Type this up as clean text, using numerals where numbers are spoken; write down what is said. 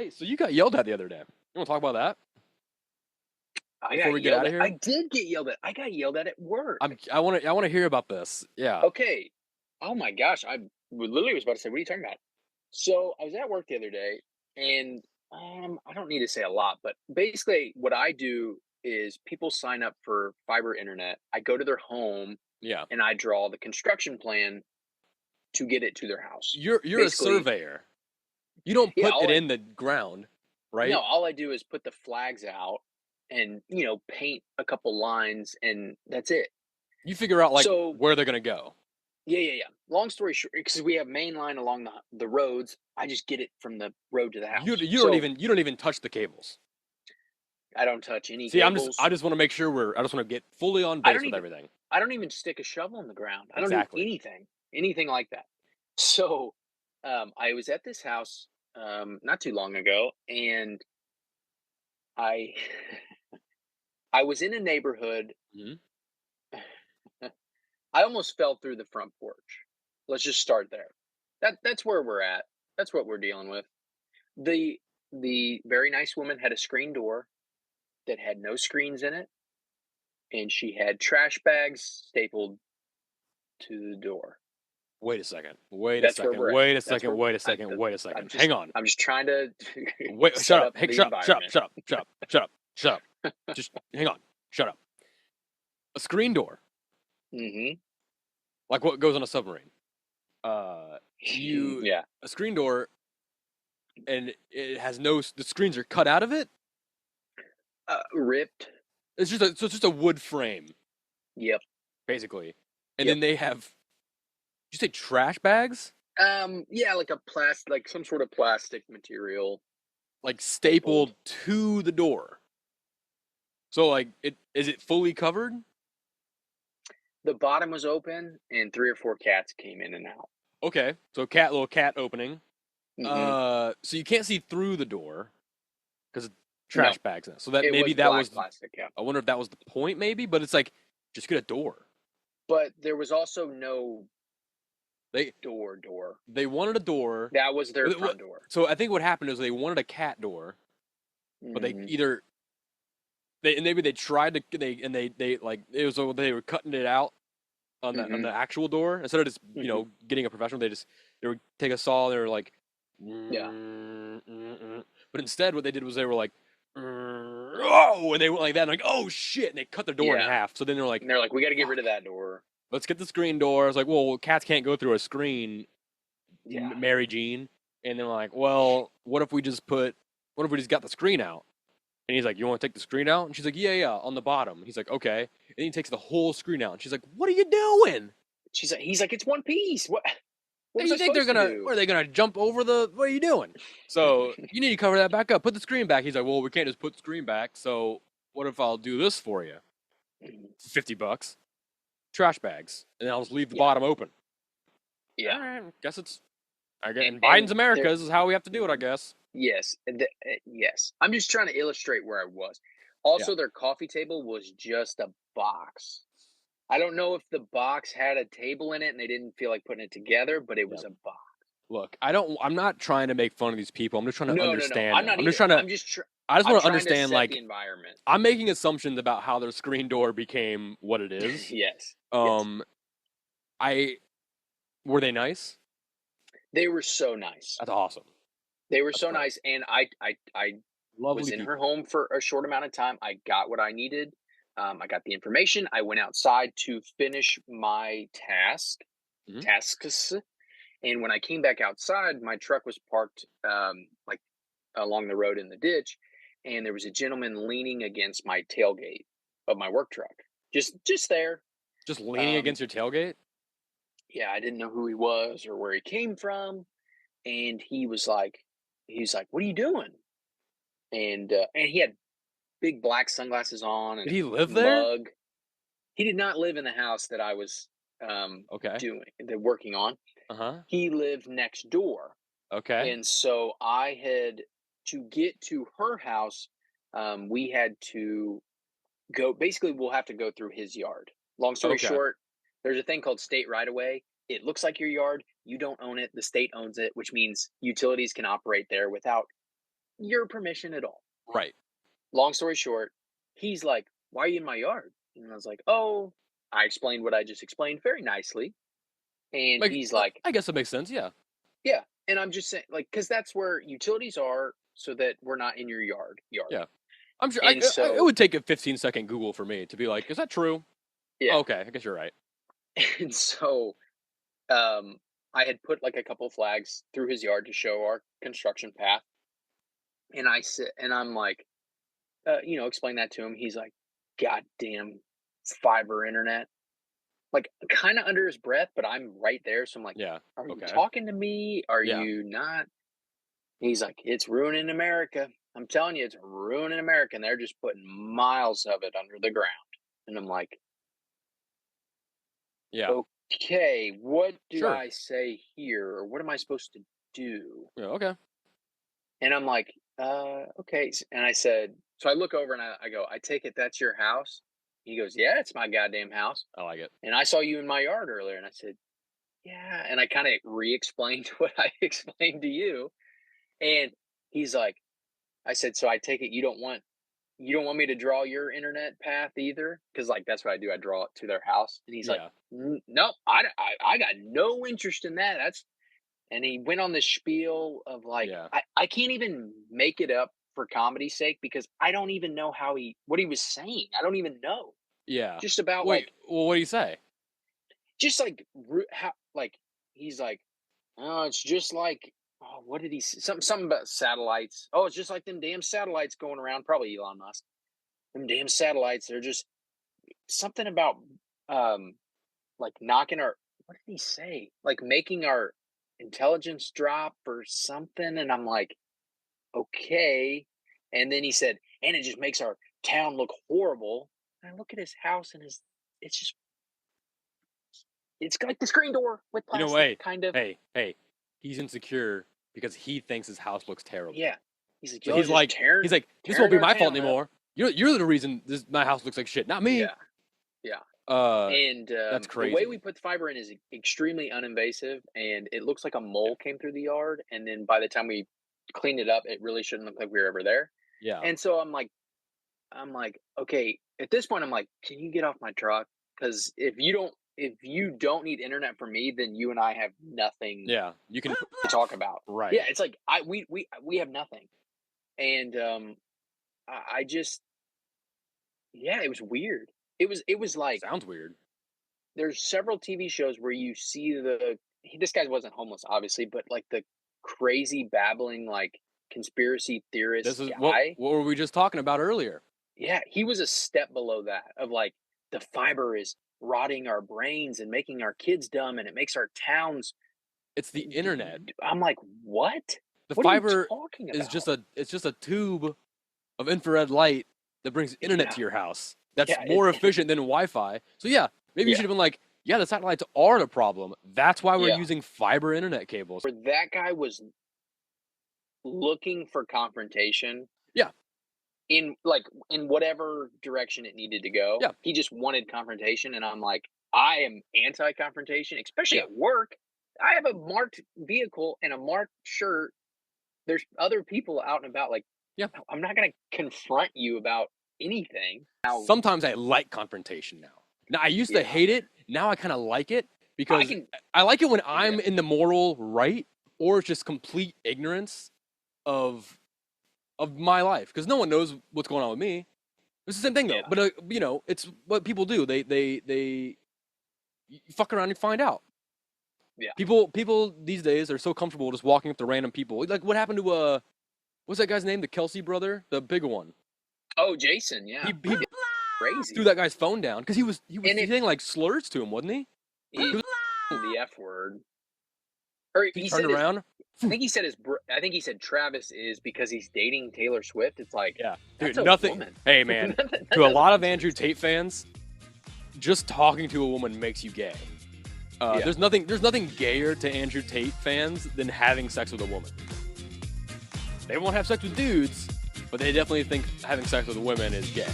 Hey, so you got yelled at the other day. You want to talk about that I before got we get yelled out of at. I here? did get yelled at. I got yelled at work. I want to hear about this. Yeah. Okay. Oh my gosh. Literally was about to say, what are you talking about? So I was at work the other day and I don't need to say a lot, but basically what I do is people sign up for fiber internet. I go to their home Yeah. and I draw the construction plan to get it to their house. You're a Basically, surveyor. You don't yeah, put it in the ground, no, right? all I do is put the flags out and, paint a couple lines and that's it. You figure out like So where they're gonna go. yeah, yeah, yeah. Long story short, because we have main line along the roads, I just get it from the road to the You house. you don't So even you don't even touch the cables. I don't touch any See, I cables. just want to make sure I just want to get fully on I base don't with even everything. I don't even stick a shovel in the ground. I don't do Exactly. anything like that. So I was at this house not too long ago, and I I was in a neighborhood. Hmm. I almost fell through the front porch. Let's just start there. That's where we're at. That's what we're dealing with. The the very nice woman had a screen door that had no screens in it, and she had trash bags stapled to the door. Wait a second. Wait a That's where second. we're at. Wait a That's second. where Wait a I, second. Wait a I'm second. just Hang on. I'm just trying to Wait. Shut set up. up Hey, the shut up. Shut up. environment. Shut up. Shut up. Shut up. Shut up. Just hang on. Shut up. A screen door, Hmm. like what goes on a submarine. Uh, you Yeah, a screen door, and it has the screens are cut out of it. ripped. So it's just a wood frame Yep, basically, and yep. then they have. Did you say trash bags Yeah, like a like some sort of plastic material like stapled. stapled to the door? So like it is it fully covered? The bottom was open, and three or four cats came in and out. Okay, so little cat opening. Hmm. So you can't see through the door because No, trash bags in it. So that it maybe was that black was. plastic. Yeah, I wonder if that was the point, maybe. But it's like just get a door. but there was also no They door. they wanted a door. That was their front door. So I think what happened is they wanted a cat door, but they Hmm. either they and maybe they tried to they like it was they were cutting it out on Hmm. the actual door instead of just Hmm. getting a professional. They would take a saw. And they were like, Yeah, but instead what they did was they were like, oh, and they went like that, and like, oh shit, and they cut the door in yeah. half. So then they're like, And they're like, we got to get rid fuck, of that door. let's get the screen door. I was like, well, cats can't go through a screen, Yeah, Mary Jean. And then like, well, what if we just got the screen out? And he's like, you want to take the screen out? And she's like, yeah, yeah, on the bottom. He's like, okay. And he takes the whole screen out. And she's like, what are you doing? he's like, it's one piece. What Hey, was I you think supposed to do? what are they gonna jump over what are you doing? So you need to cover that back up. Put the screen back. He's like, well, we can't just put the screen back. So what if I'll do this for you? $50. Trash bags. And then I'll just leave the Yeah, bottom open. All yeah. right. I guess in And Biden's America, there, this is how we have to do it, I guess. yes, yes. I'm just trying to illustrate where I was. Yeah. Also, their coffee table was just a box. I don't know if the box had a table in it and they didn't feel like putting it together, but it Yeah. was a box. Look, I'm not trying to make fun of these people. I'm just trying to No, no, no. understand I'm them. not either. I just I'm want to trying to understand set the like environment. I'm making assumptions about how their screen door became what it is. Yes, yes. Um I Were they nice? They were so nice. That's awesome. They were That's so great. nice, and I was Lovely in her people. home for a short amount of time. I got what I needed. I got the information. I went outside to finish my Mhm. tasks, and when I came back outside, my truck was parked like along the road in the ditch, and there was a gentleman leaning against my tailgate of my work truck, just there. Just leaning Um, against your tailgate? yeah, I didn't know who he was or where he came from, and he's like, "What are you doing?" And he had big black sunglasses on Did and he live there? mug. He did not live in the house that I was Okay. working on. Uh-huh. He lived next door, Okay. and so I had to get to her house. We had to go. Basically, we'll have to go through his yard. Long story Okay. short, there's a thing called state right of way. It looks like your yard. You don't own it. The state owns it, which means utilities can operate there without your permission at all. Right. Long story short, he's like, "Why are you in my yard?" And I was like, "Oh," I explained what I just explained very nicely. And Like, he's like, I guess that makes sense. Yeah. "Yeah." And I'm just saying, like, because that's where utilities are, so that we're not in your yard. Yeah. I'm sure And it so, would take a 15-second Google for me to be like, is that true? yeah. Okay, I guess you're right. And so, um, I had put like a couple flags through his yard to show our construction path. And I'm like, explain that to him. He's like, "Goddamn fiber internet." Like, kind of under his breath, but I'm right there. So I'm like, Yeah. "Are you Okay. talking to me? Are Yeah. you not?" He's like, "It's ruining America. I'm telling you, it's ruining America. And they're just putting miles of it under the ground." And I'm like, Yeah. "Okay, what do Sure. I say here? Or what am I supposed to do?" Yeah. Okay. And I'm like, okay. And I said, so I look over and I go, "I take it that's your house?" He goes, "Yeah, it's my goddamn house. I like it. And I saw you in my yard earlier." And I said, "Yeah." And I kind of re explained what I explained to you. And he's like, I said, "So I take it you don't want me to draw your internet path either?" Because, like, that's what I do. I draw it to their house. And he's like, Yeah. "Nope, I got no interest in that. That's," and he went on this spiel of like, Yeah. I can't even make it up for comedy's sake because I don't even know what he was saying. I don't even know. Yeah. Just about Wait. like, Well, what do you say? just like how, like, he's like, "Oh, it's just like," oh, what did he say? Something about satellites. "Oh, it's just like them damn satellites going around." Probably Elon Musk. "Them damn satellites. They're just," something about um like knocking our, what did he say? Like making our intelligence drop or something. And I'm like, "Okay." And then he said, "And it just makes our town look horrible." And I look at his house and it's just, it's like the screen door with You know, plastic, hey, kind of. hey, he's insecure because he thinks his house looks terrible. Yeah. He's like, So "Y'all just he's like, this won't tearing be our my fault town up." anymore. You're the reason my house looks like shit, not me. Yeah. Yeah. Uh, And that's the way crazy. we put the fiber in is extremely uninvasive, and it looks like a mole came through the yard. And then by the time we cleaned it up, it really shouldn't look like we were ever there. Yeah. And so I'm like, okay. At this point, I'm like, "Can you get off my truck? Because if you don't need internet from me, then you and I have nothing Yeah. You can. to talk about." Right. Yeah, it's like we have nothing. And I just, yeah, it was weird. It was like, Sounds weird. there's several TV shows where you see this guy wasn't homeless, obviously, but like the crazy babbling, like, conspiracy This theorist is guy. what were we just talking about earlier? Yeah, he was a step below that, of like, the fiber is rotting our brains and making our kids dumb, and it makes our towns. It's the internet. I'm like, what? The What are you fiber talking is about? it's just a tube of infrared light that brings internet Yeah, to your house. That's yeah, more efficient than Wi-Fi. So yeah, maybe you yeah, should have been like, yeah, the satellites are the problem. That's why we're yeah. using fiber internet cables. Where that guy was looking for confrontation Yeah, in whatever direction it needed to go. yeah, He just wanted confrontation, and I'm like, I am anti-confrontation, especially yeah, at work. I have a marked vehicle and a marked shirt. There's other people out and about. Like, yeah. I'm not going to confront you about anything. Now, Sometimes I like confrontation now. Now I used to yeah, hate it. Now I kind of like it I because can. I like it when Yeah, I'm in the moral right or it's just complete ignorance of my life because no one knows what's going on with me. It's the same thing though. yeah, But it's what people do. They you fuck around and find out. yeah. People these days are so comfortable just walking up to random people. Like what happened to what's that guy's name? The Kelsey brother, the bigger one. Oh, Jason, yeah, He threw crazy. that guy's phone down because he was And it, saying like slurs to him, wasn't he? he the F word, or He he turned said his. around. I think he said Travis is because he's dating Taylor Swift. It's like, Yeah, that's dude. a Nothing. woman. Hey, man. That To a doesn't lot of make Andrew sense. Tate fans, just talking to a woman makes you gay. Yeah. There's nothing gayer to Andrew Tate fans than having sex with a woman. They won't have sex with dudes, but they definitely think having sex with women is gay.